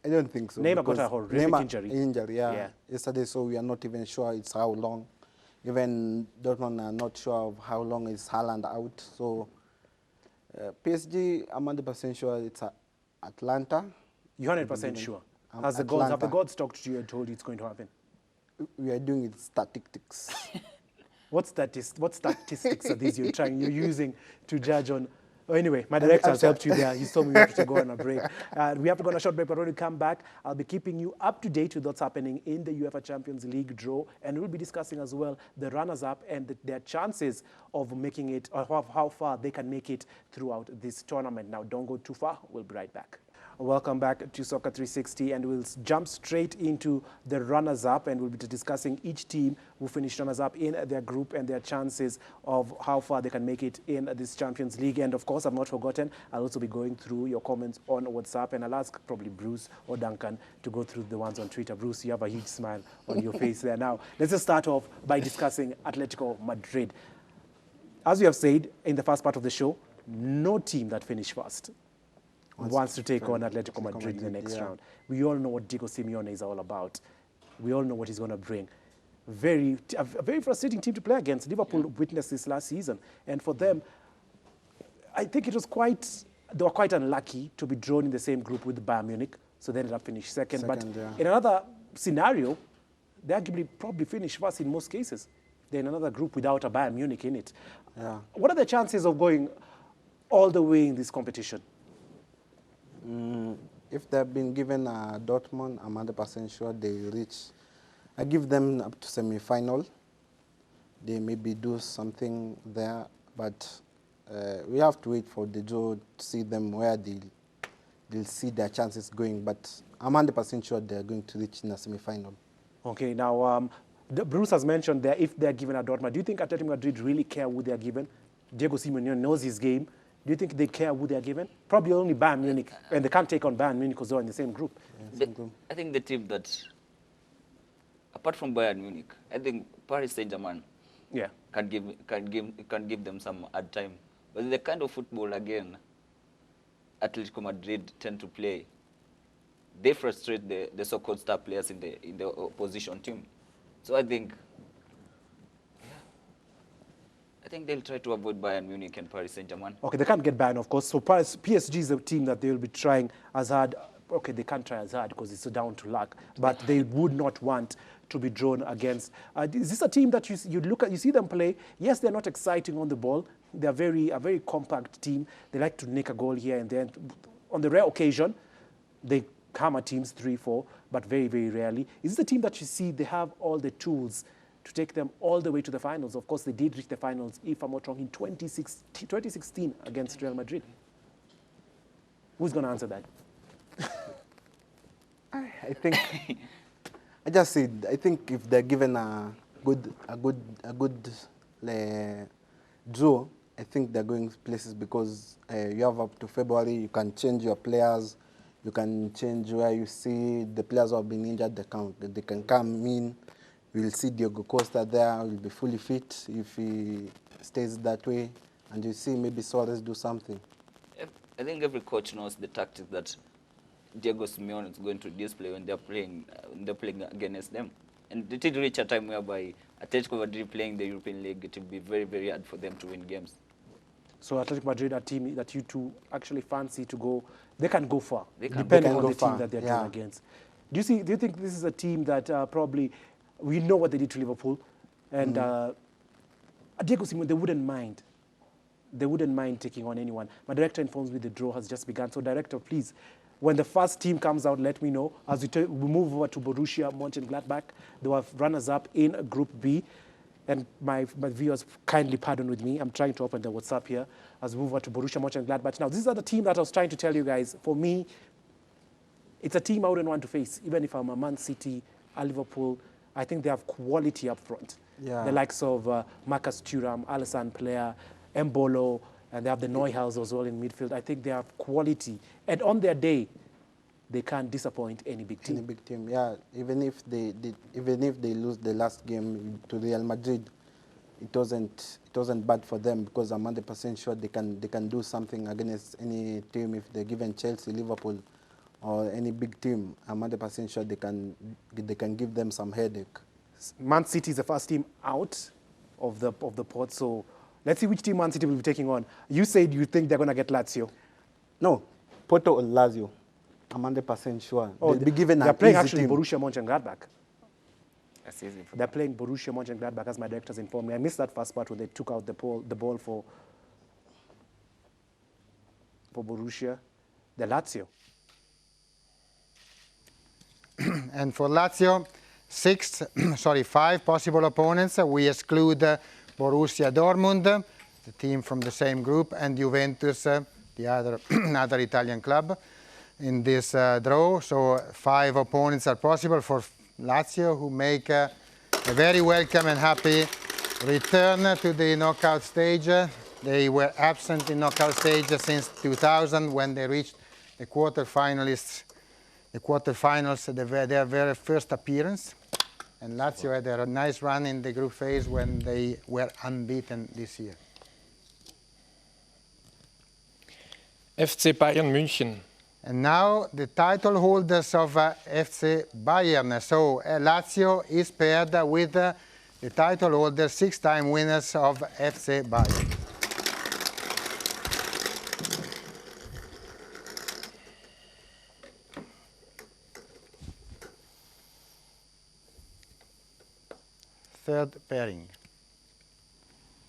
I don't think so. Neymar got a horrific injury. Yeah. Yesterday, so we are not even sure it's how long. Even Dortmund are not sure of how long is Haaland out. So PSG, I'm 100% sure it's Atlanta. You're 100% sure? Have the gods talked to you and told you it's going to happen? We are doing it statistics. What statistics are these you're using to judge on? Oh, anyway, my director has helped you there. He told me we have to go on a break. We have to go on a short break, but when we come back, I'll be keeping you up to date with what's happening in the UEFA Champions League draw, and we'll be discussing as well the runners-up and their chances of making it, or how far they can make it throughout this tournament. Now, don't go too far. We'll be right back. Welcome back to Soccer 360, and we'll jump straight into the runners-up, and we'll be discussing each team who finished runners-up in their group and their chances of how far they can make it in this Champions League. And of course, I've not forgotten, I'll also be going through your comments on WhatsApp, and I'll ask probably Bruce or Duncan to go through the ones on Twitter. Bruce, you have a huge smile on your face there. Now, let's just start off by discussing Atletico Madrid. As we have said in the first part of the show, no team that finished first wants to take on Atletico Madrid in the next round. We all know what Diego Simeone is all about. We all know what he's going to bring. A very frustrating team to play against. Liverpool witnessed this last season. And for them, I think it was they were quite unlucky to be drawn in the same group with Bayern Munich, so they ended up finishing second. But in another scenario, they arguably probably finished first in most cases. They're in another group without a Bayern Munich in it. Yeah. What are the chances of going all the way in this competition? If they've been given a Dortmund, I'm 100% sure they reach. I give them up to semi-final. They maybe do something there, but we have to wait for the draw to see them where they'll see their chances going. But I'm 100% sure they're going to reach in a semi-final. Okay, now Bruce has mentioned that if they're given a Dortmund, do you think Atletico Madrid really care who they're given? Diego Simeone knows his game. Do you think they care who they're given? Probably only Bayern Munich, and they can't take on Bayern Munich because they're in the same group. I think the team that, apart from Bayern Munich, I think Paris Saint-Germain can give them some hard time. But the kind of football, again, Atletico Madrid tend to play, they frustrate the so-called star players in the opposition team. So I think they'll try to avoid Bayern Munich and Paris Saint-Germain. Okay, they can't get Bayern, of course. So PSG is a team that they will be trying as hard. Okay, they can't try as hard because it's down to luck. But they would not want to be drawn against. Is this a team that you look at, you see them play? Yes, they're not exciting on the ball. They're a very compact team. They like to nick a goal here and there. On the rare occasion, they hammer teams 3-4, but very, very rarely. Is this a team that you see they have all the tools to take them all the way to the finals? Of course, they did reach the finals, if I'm not wrong, in 2016 against Real Madrid. Who's going to answer that? I think, I just said, I think if they're given a good draw, I think they're going places because you have up to February, you can change your players, you can change where you see the players who have been injured, they can come in. We'll see Diego Costa there, will be fully fit if he stays that way. And you see maybe Suarez do something. I think every coach knows the tactic that Diego Simeone is going to display when they're playing against them. And it did reach a time whereby Atletico Madrid playing the European League, it will be very, very hard for them to win games. So Atletico Madrid, a team that you two actually fancy to go, they can go far, depending on the team that they're going against. Do you think this is a team that probably, we know what they did to Liverpool, and Diego Simeone, they wouldn't mind. They wouldn't mind taking on anyone. My director informs me the draw has just begun. So director, please, when the first team comes out, let me know. As we move over to Borussia Monchengladbach, they were runners-up in Group B. And my viewers, kindly pardon with me. I'm trying to open the WhatsApp here as we move over to Borussia Monchengladbach. Now, these are the team that I was trying to tell you guys. For me, it's a team I wouldn't want to face. Even if I'm a Man City, a Liverpool, I think they have quality up front. Yeah. The likes of Marcus Thuram, Alassane Player, Embolo, and they have the Neuhaus as well in midfield. I think they have quality. And on their day, they can't disappoint any big team. Any big team, yeah. Even if they lose the last game to Real Madrid, it wasn't bad for them because I'm 100% sure they can do something against any team. If they're given Chelsea, Liverpool, or any big team, I'm 100% sure they can give them some headache. Man City is the first team out of the pot, so let's see which team Man City will be taking on. You said you think they're going to get Lazio. No, Porto or Lazio. I'm 100% sure. Oh, they'll be given they're an playing easy actually team. Borussia Monchengladbach. That's easy for They're playing Borussia Monchengladbach, as my directors informed me. I missed that first part when they took out the ball for Borussia. The Lazio. And for Lazio, 5 possible opponents. We exclude Borussia Dortmund, the team from the same group, and Juventus, the other Italian club, in this draw. So 5 opponents are possible for Lazio, who make a very welcome and happy return to the knockout stage. They were absent in knockout stage since 2000 when they reached the quarterfinals, their very first appearance. And Lazio had a nice run in the group phase when they were unbeaten this year. FC Bayern München. And now the title holders of FC Bayern. So Lazio is paired with the title holders, 6-time winners of FC Bayern. third pairing.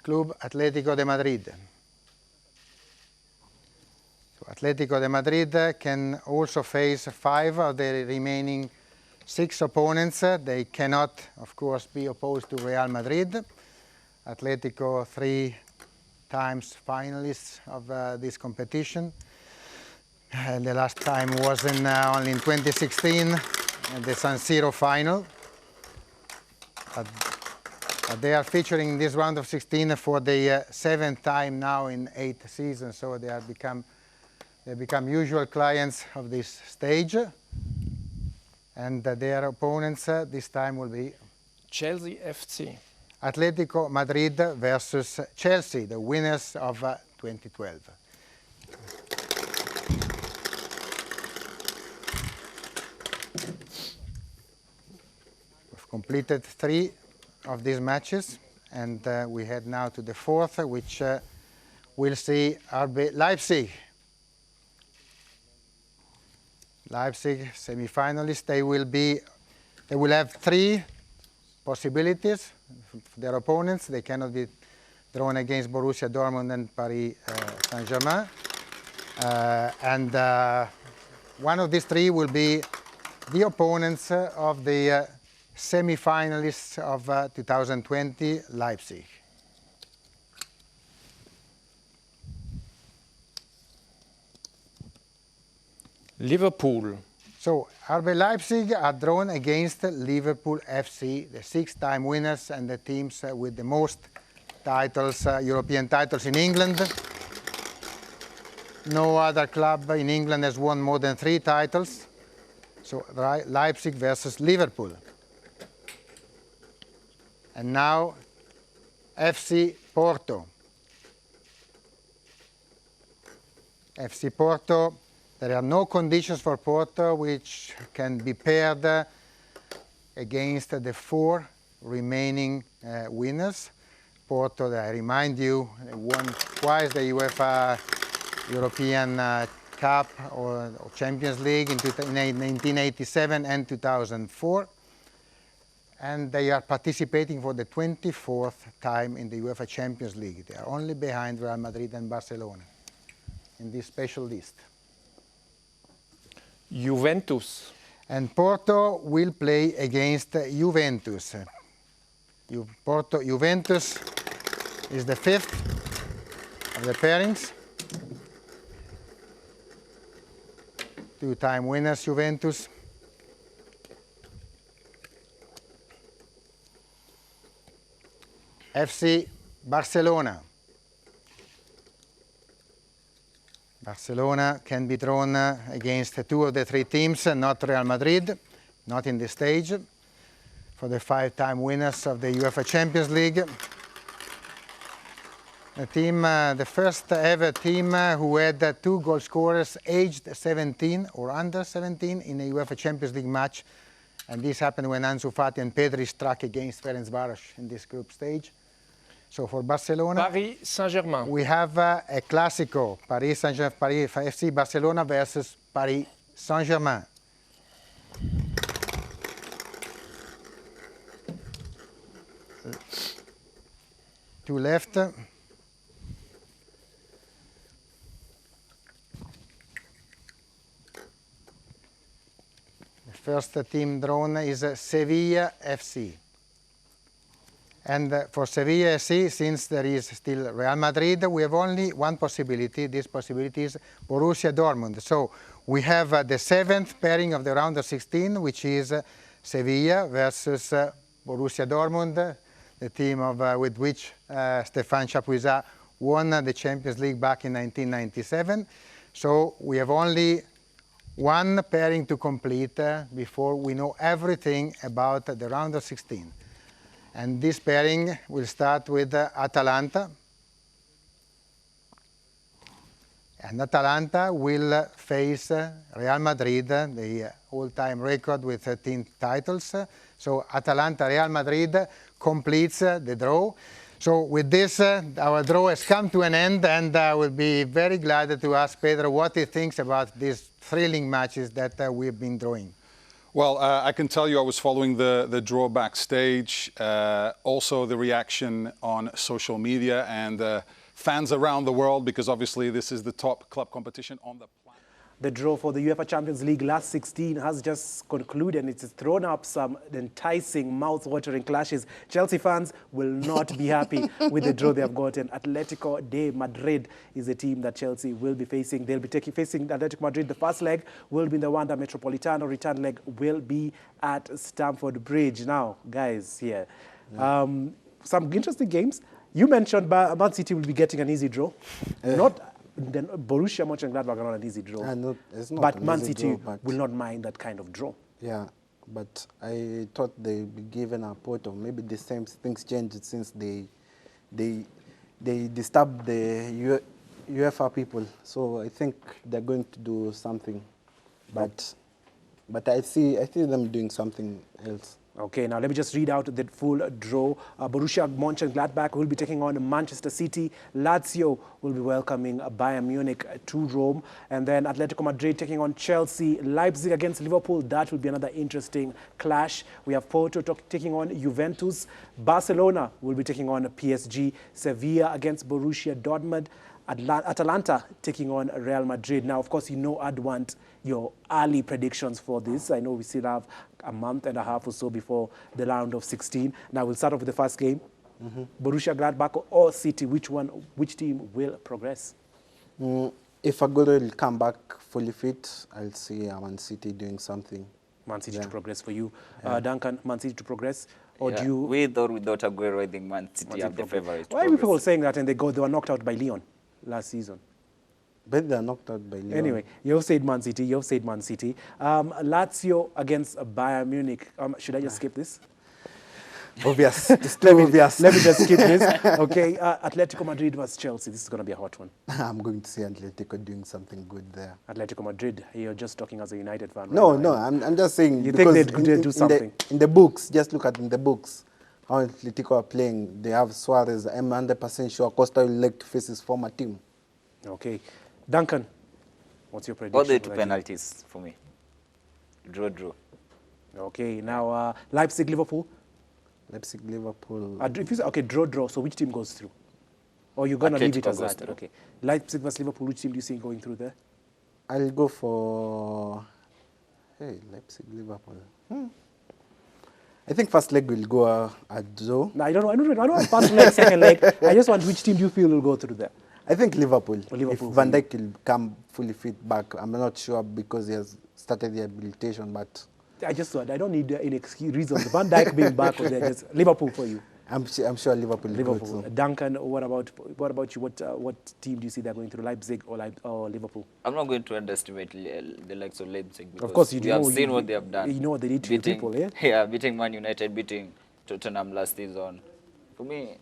Club Atletico de Madrid. So Atletico de Madrid can also face 5 of the remaining 6 opponents. They cannot, of course, be opposed to Real Madrid. Atletico 3 times finalists of this competition. The last time was only in 2016, the San Siro final. But they are featuring in this round of 16 for the 7th time now in 8 seasons, so they become usual clients of this stage. And their opponents this time will be Chelsea FC. Atletico Madrid versus Chelsea, the winners of 2012. We've completed 3 of these matches, and we head now to the 4th, which will see RB Leipzig. Leipzig semi-finalists. They will have 3 possibilities for their opponents. They cannot be drawn against Borussia Dortmund and Paris Saint-Germain. And one of these 3 will be the opponents of the semi-finalists of 2020, Leipzig. Liverpool. So RB Leipzig are drawn against Liverpool FC, the 6-time winners and the teams with the most titles, European titles in England. No other club in England has won more than 3 titles. So Leipzig versus Liverpool. And now FC Porto. FC Porto. There are no conditions for Porto which can be paired against the 4 remaining winners. Porto, I remind you, won twice the UEFA European Cup or Champions League in 1987 and 2004. And they are participating for the 24th time in the UEFA Champions League. They are only behind Real Madrid and Barcelona in this special list. Juventus. And Porto will play against Juventus. Juventus is the 5th of the pairings. 2-time winners, Juventus. FC Barcelona. Barcelona can be drawn against 2 of the 3 teams, not Real Madrid, not in this stage, for the 5-time winners of the UEFA Champions League. The first ever team who had 2 goal scorers aged 17 or under 17 in a UEFA Champions League match. And this happened when Ansu Fati and Pedri struck against Ferencvaros in this group stage. So for Barcelona, Paris Saint-Germain. We have a Clásico, Paris Saint-Germain, Paris FC Barcelona versus Paris Saint-Germain. Two left. The first team drawn is Sevilla FC. And for Sevilla FC, since there is still Real Madrid, we have only one possibility. This possibility is Borussia Dortmund. So we have the 7th pairing of the round of 16, which is Sevilla versus Borussia Dortmund, the team with which Stéphane Chapuisat won the Champions League back in 1997. So we have only one pairing to complete before we know everything about the round of 16. And this pairing will start with Atalanta. And Atalanta will face Real Madrid, the all-time record with 13 titles. So Atalanta-Real Madrid completes the draw. So with this, our draw has come to an end, and I will be very glad to ask Pedro what he thinks about these thrilling matches that we've been drawing. Well, I can tell you I was following the draw backstage, also the reaction on social media and fans around the world, because obviously this is the top club competition on the planet. The draw for the UEFA Champions League last 16 has just concluded, and it's thrown up some enticing, mouth-watering clashes. Chelsea fans will not be happy with the draw they have gotten. Atletico de Madrid is the team that Chelsea will be facing. They'll be facing Atletico Madrid. The first leg will be in the Wanda Metropolitano. Return leg will be at Stamford Bridge. Now, guys, here, some interesting games. You mentioned Man City will be getting an easy draw. Then Borussia Monchengladbach are not an easy draw. It's not but an Man easy City draw, will not mind that kind of draw. Yeah, but I thought they'd be given a Porto. Maybe the same things changed since they disturbed the UEFA people. So I think they're going to do something. But I see them doing something else. Okay, now let me just read out the full draw. Borussia Monchengladbach will be taking on Manchester City. Lazio will be welcoming Bayern Munich to Rome. And then Atletico Madrid taking on Chelsea. Leipzig against Liverpool. That will be another interesting clash. We have Porto taking on Juventus. Barcelona will be taking on PSG. Sevilla against Borussia Dortmund. Atalanta taking on Real Madrid. Now, of course, I'd want your early predictions for this. I know we still have a month and a half or so before the round of 16. Now, we'll start off with the first game. Borussia Gladbach or City, which team will progress? If Aguero will come back fully fit, I'll see Man City doing something. Man City to progress for you. Duncan, Man City to progress? Or do you... With or without Aguero, I think Man City are the favourites. Why are people saying that and they were knocked out by Lyon last season? But they're knocked out by Lyon. Anyway, you've said Man City. Lazio against Bayern Munich. Should I just skip this? Obvious. It's too obvious. Let me just skip this. Okay, Atletico Madrid versus Chelsea. This is going to be a hot one. I'm going to see Atletico doing something good there. Atletico Madrid. You're just talking as a United fan. No, right? no. I'm just saying. You think they'd do something? In the books, just look at in the books how Atletico are playing. They have Suarez. I'm 100% sure Costa will like to face his former team. Okay. Duncan, what's your prediction? All the two penalties for me. Draw. Okay, now Leipzig, Liverpool. Leipzig, Liverpool. If you say, okay, draw, so which team goes through? Or you're going to leave it as that? Through. Okay. Leipzig versus Liverpool, which team do you see going through there? I'll go for... Leipzig, Liverpool. I think first leg will go a draw. No, I don't know first leg, second leg. I just want which team do you feel will go through there? I think Liverpool. Liverpool if Van Dijk will come fully fit back, I'm not sure because he has started the rehabilitation, but... I don't need any excuse reasons. Van Dijk being back, or just Liverpool for you. I'm sure Liverpool. Liverpool. Duncan, what about you? What team do you see they're going through? Leipzig or Liverpool? I'm not going to underestimate the likes of Leipzig because of course we have seen what they have done. You know what they did to the people, yeah? Yeah, beating Man United, beating Tottenham last season. For me,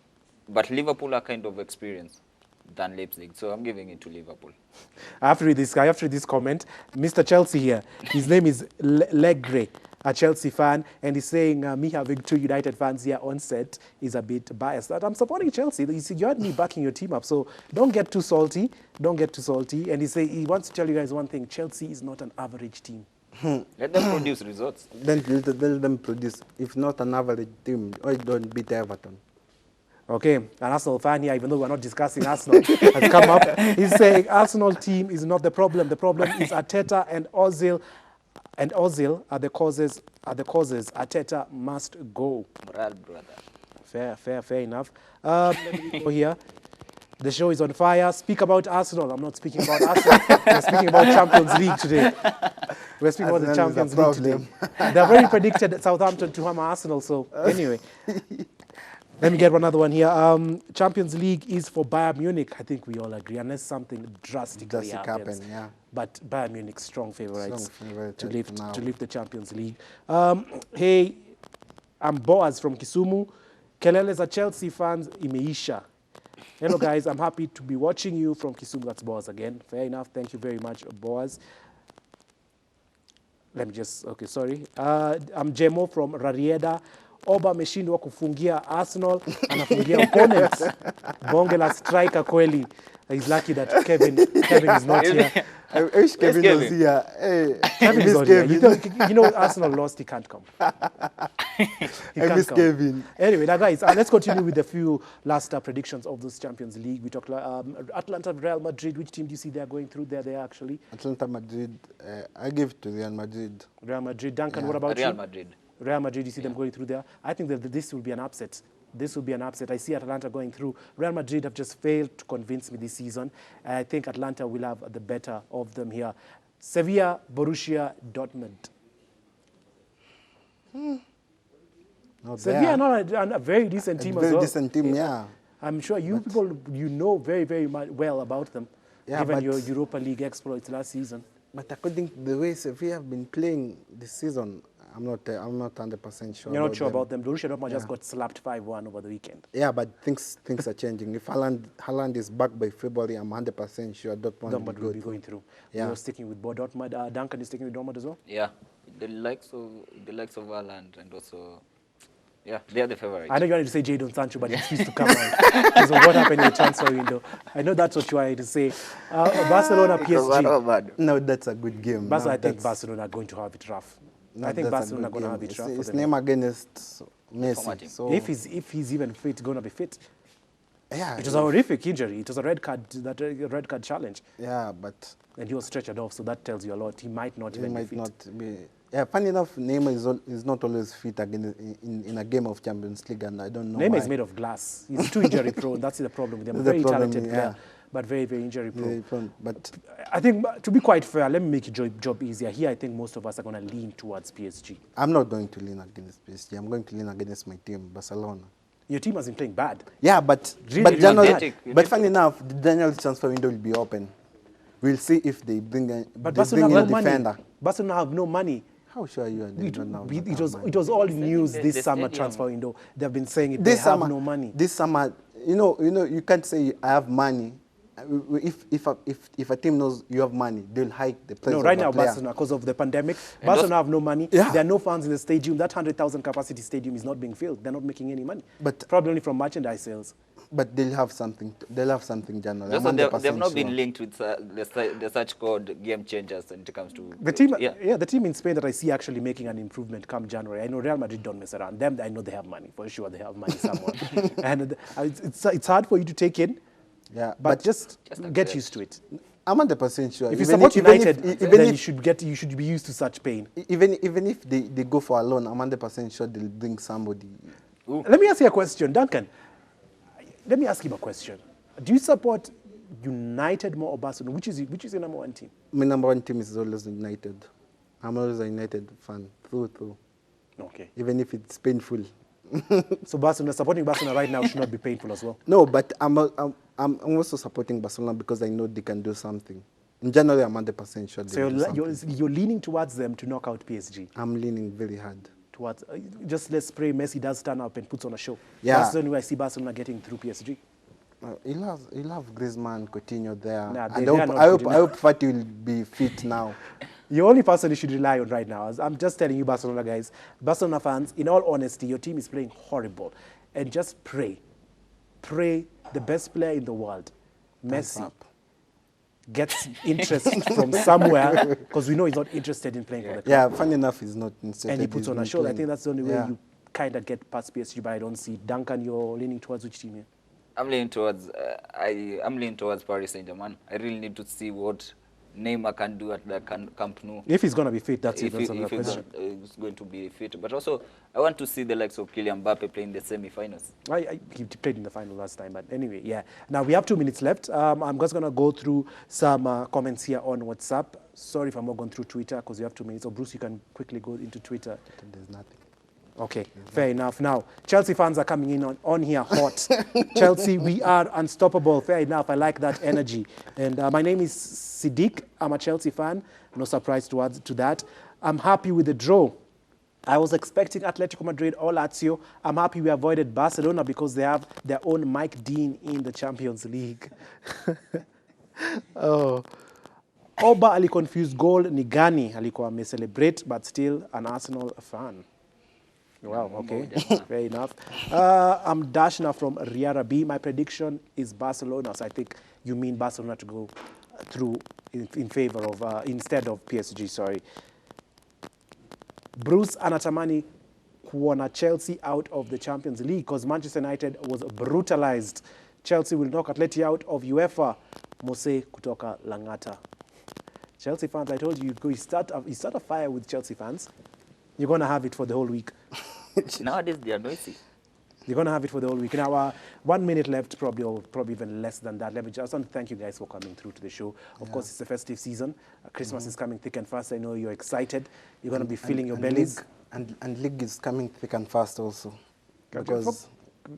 but Liverpool are kind of experienced than Leipzig, so I'm giving it to Liverpool. I have to read this comment. Mr. Chelsea here, his name is Legre, a Chelsea fan, and he's saying me having two United fans here on set is a bit biased. That I'm supporting Chelsea. You see, you had me backing your team up, so don't get too salty. And he wants to tell you guys one thing: Chelsea is not an average team. Let them produce results. Then let them produce. If not an average team, why don't beat Everton? Okay, an Arsenal fan here, even though we're not discussing Arsenal, has come up. He's saying Arsenal team is not the problem. The problem is Arteta and Ozil. And Ozil are the causes. Arteta must go. Moral, brother. Fair enough. Let me go here. The show is on fire. Speak about Arsenal. I'm not speaking about Arsenal. We're speaking about Champions League today. We're speaking about the Champions League today. They've already predicted Southampton to hammer Arsenal. So anyway. Let me get another one here. Champions League is for Bayern Munich. I think we all agree, unless something drastically happens. Yeah. But Bayern Munich, strong favourites to lift the Champions League. Hey, I'm Boaz from Kisumu. Kelele za Chelsea fans imeisha. Hello guys, I'm happy to be watching you from Kisumu. That's Boaz again. Fair enough. Thank you very much, Boaz. I'm Jemo from Rarieda. Oba ameshindwa kufungia Arsenal, anafungia opponents. Bonge la striker kweli. He's lucky that Kevin is not here. I wish Kevin was Kevin? here. Hey, Kevin I is miss not here. Kevin. You know, Arsenal lost, he can't come. He I can't miss come. Kevin. Anyway, now guys, let's continue with a few last predictions of this Champions League. We talked Atlanta, Real Madrid. Which team do you see they're going through? There actually. Atlanta Madrid, I give to Real Madrid. Real Madrid. Duncan, Yeah. what about Real you? Madrid. Real Madrid, you see them going through there? I think that this will be an upset. This will be an upset. I see Atlanta going through. Real Madrid have just failed to convince me this season. I think Atlanta will have the better of them here. Sevilla, Borussia Dortmund. Not Sevilla, there. not a very decent team as Very well. decent team, yeah. I'm sure you people, you know very, very well about them, Yeah, given but- your Europa League exploits last season. But according to the way Sevilla have been playing this season, I'm not 100% sure. You're not sure them. about them. Borussia Dortmund just Yeah. got slapped 5-1 over the weekend. Yeah, but things are changing. If Haaland is back by February, I'm 100% sure Dortmund will Dortmund go will be through. going through. Yeah. You're sticking with Dortmund. Duncan is sticking with Dortmund as well? Yeah, the likes of Haaland and also, yeah, they are the favourites. I know you wanted to say Jadon Sancho, but he refused to come out because of what happened in the transfer window. I know that's what you wanted to say. Barcelona, PSG. No, that's a good game. Barca, No, I think that's- Barcelona are going to have it rough. no, I think that's a Barcelona are good going to have game. it rough. It's for them. name against Messi. Formatting. So If he's even fit, going to be fit. yeah, It was a horrific injury. It was a red card challenge, yeah, but and he was stretchered off. So that tells you a lot. He might not he even be might fit. not be. Yeah, funny enough, Neymar is not always fit again in a game of Champions League, and I don't know Neymar why. is made of glass. He's too injury prone. That's the problem with him. That's the Very problem, talented yeah. player, but very, very injury prone. Very fun, but I think, to be quite fair, let me make your job easier. Here, I think most of us are going to lean towards PSG. I'm not going to lean against PSG. I'm going to lean against my team, Barcelona. Your team has been playing bad. Yeah, but Really, but really January, bad. but funny enough, the January transfer window will be open. We'll see if they bring a But they Barcelona bring have in no a money. defender. Barcelona have no money. How sure are you? They don't have It was all news the this summer stadium. transfer window. They've been saying it. This They have summer, no money. This summer, you know, you can't say I have money. If a team knows you have money, they'll hike the price. No, of right the now, player. Barcelona, because of the pandemic, Barcelona have no money. Yeah. There are no fans in the stadium. That 100,000 capacity stadium is not being filled. They're not making any money. But- probably only from merchandise sales. But they'll have something. They'll have something, January. Also, I'm they 100% have not sure. been linked with the such called game changers when it comes to The team, Yeah. the team in Spain that I see actually making an improvement come January. I know Real Madrid don't mess around. Them, I know they have money for sure. They have money somewhere, and it's hard for you to take in. Yeah, But just Just get accept. used to it. I'm 100% sure. If you Even support even United, even then if, you should be used to such pain. even if they go for a loan, I'm 100% sure they'll bring somebody. Let me ask you a question, Duncan. Let me ask him a question. Do you support United more or Barcelona? Which is your number one team? My number one team is always United. I'm always a United fan through. Okay. Even if it's painful. So Barcelona, supporting Barcelona right now should not be painful as well. No, but I'm also supporting Barcelona because I know they can do something. In January, I'm 100% sure So they'll do something. you're leaning towards them to knock out PSG. I'm leaning very hard. Towards just let's pray Messi does stand up and puts on a show. Yeah. That's the only way I see Barcelona getting through PSG. He'll have Griezmann, Coutinho there. Nah, and they are not I good hope Fati will be fit now. The only person you should rely on right now, I'm just telling you, Barcelona guys, Barcelona fans, in all honesty, your team is playing horrible. And just pray the best player in the world, Messi, up. gets interest from somewhere, because we know he's not interested in playing for the club. Yeah, funny enough, he's not interested. And he puts He's on a been show. I playing. think that's the only way Yeah. you kind of get past PSG, but I don't see. Duncan, you're leaning towards which team here? I'm leaning towards I'm leaning towards Paris Saint-Germain. I really need to see what Neymar can do at the Camp Nou. If he's going to be fit, that's it. If That's another he's question. going to be fit. But also, I want to see the likes of Kylian Mbappe playing the semi-finals. He played in the final last time, but anyway, yeah. Now, we have 2 minutes left. I'm just going to go through some comments here on WhatsApp. Sorry if I'm not going through Twitter, because you have 2 minutes. Or Bruce, you can quickly go into Twitter. There's nothing. Okay, fair enough. Now, Chelsea fans are coming in on here hot. Chelsea, we are unstoppable. Fair enough. I like that energy. And my name is Siddiq. I'm a Chelsea fan. No surprise to that. I'm happy with the draw. I was expecting Atletico Madrid or Lazio. I'm happy we avoided Barcelona because they have their own Mike Dean in the Champions League. Oh. Oba ali-confused goal ni gani alikuwa ame-celebrate, but still an Arsenal fan. Wow, okay, fair enough. I'm Dashna from Riara B. My prediction is Barcelona, so I think you mean Barcelona to go through in favor of, instead of PSG, sorry. Bruce anatamani kuona Chelsea out of the Champions League because Manchester United was brutalized. Chelsea will knock Atleti out of UEFA. Mose kutoka Langata. Chelsea fans, I told you, you start a fire with Chelsea fans. You're going to have it for the whole week. Nowadays, they are noisy. You're going to have it for the whole week. Now, 1 minute left, probably, or probably even less than that. Let me just want to thank you guys for coming through to the show. Of course, it's the festive season. Christmas is coming thick and fast. I know you're excited. You're going to be filling your bellies. And league is coming thick and fast also. Because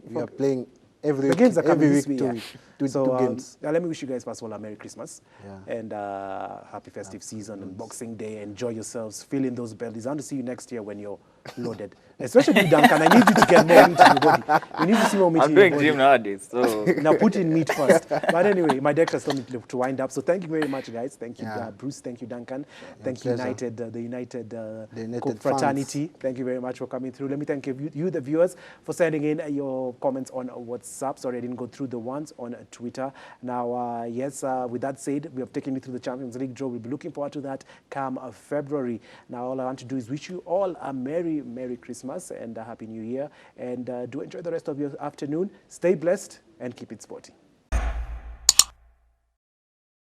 we are playing every the week, games are coming every this week, week, two games. Let me wish you guys first of all a Merry Christmas and happy festive season and Boxing Day. Enjoy yourselves, fill in those bellies. I want to see you next year when you're loaded. Especially you, Duncan. I need you to get more meat in your body. You need to see more meat in your body. I'm doing gym nowadays, so... Now put in meat first. But anyway, my director told me to wind up. So thank you very much, guys. Thank you, Bruce. Thank you, Duncan. Thank you, United, the United fraternity. Fans. Thank you very much for coming through. Let me thank you, the viewers, for sending in your comments on WhatsApp. Sorry, I didn't go through the ones on Twitter. Now, yes, with that said, we have taken you through the Champions League draw. We'll be looking forward to that come February. Now, all I want to do is wish you all a Merry Christmas and a Happy New Year. And do enjoy the rest of your afternoon. Stay blessed and keep it sporty.